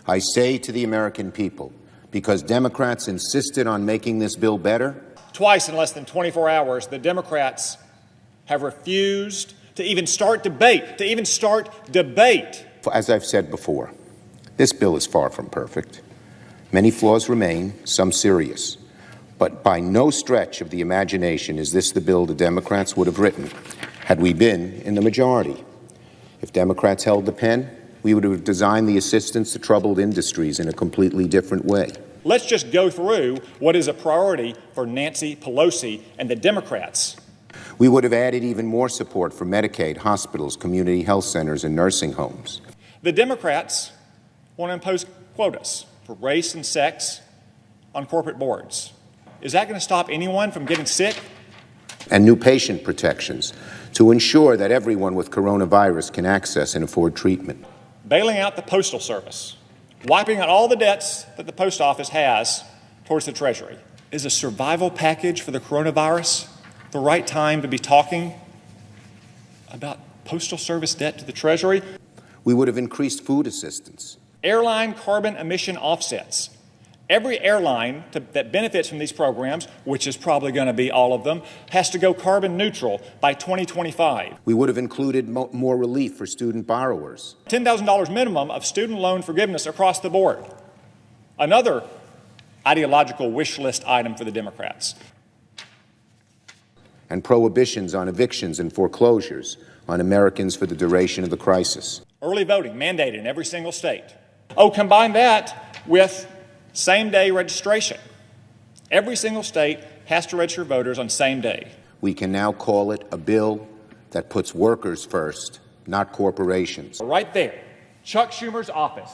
I say to the American people, because Democrats insisted on making this bill better. Twice in less than 24 hours, the Democrats have refused to even start debate, As I've said before, this bill is far from perfect. Many flaws remain, some serious. But by no stretch of the imagination is this the bill the Democrats would have written had we been in the majority. If Democrats held the pen, we would have designed the assistance to troubled industries in a completely different way. Let's just go through what is a priority for Nancy Pelosi and the Democrats. We would have added even more support for Medicaid, hospitals, community health centers, and nursing homes. The Democrats want to impose quotas for race and sex on corporate boards. Is that going to stop anyone from getting sick? And new patient protections to ensure that everyone with coronavirus can access and afford treatment. Bailing out the Postal Service, wiping out all the debts that the Post Office has towards the Treasury. Is a survival package for the coronavirus the right time to be talking about Postal Service debt to the Treasury? We would have increased food assistance. Airline carbon emission offsets. Every airline that benefits from these programs, which is probably going to be all of them, has to go carbon neutral by 2025. We would have included more relief for student borrowers. $10,000 minimum of student loan forgiveness across the board. Another ideological wish list item for the Democrats. And prohibitions on evictions and foreclosures on Americans for the duration of the crisis. Early voting mandated in every single state. Oh, combine that with same-day registration. Every single state has to register voters on same day. We can now call it a bill that puts workers first, not corporations. Right there, Chuck Schumer's office.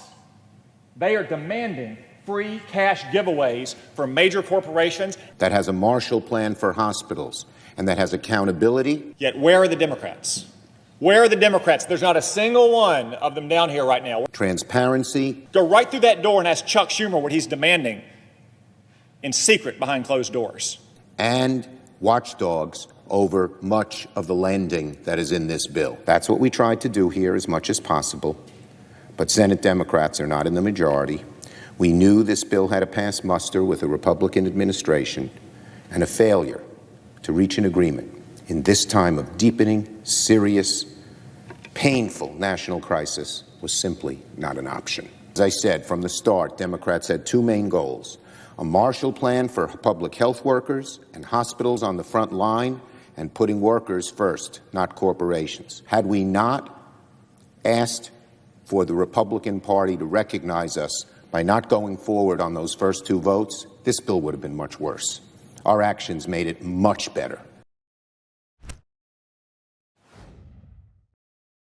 They are demanding free cash giveaways for major corporations. That has a Marshall Plan for hospitals, and that has accountability. Yet where are the Democrats? Where are the Democrats? There's not a single one of them down here right now. Transparency. Go right through that door and ask Chuck Schumer what he's demanding in secret behind closed doors. And watchdogs over much of the lending that is in this bill. That's what we tried to do here as much as possible. But Senate Democrats are not in the majority. We knew this bill had to pass muster with a Republican administration, and a failure to reach an agreement in this time of deepening, serious, painful national crisis was simply not an option. As I said from the start, Democrats had two main goals: a Marshall Plan for public health workers and hospitals on the front line, and putting workers first, not corporations. Had we not asked for the Republican Party to recognize us by not going forward on those first two votes, this bill would have been much worse. Our actions made it much better.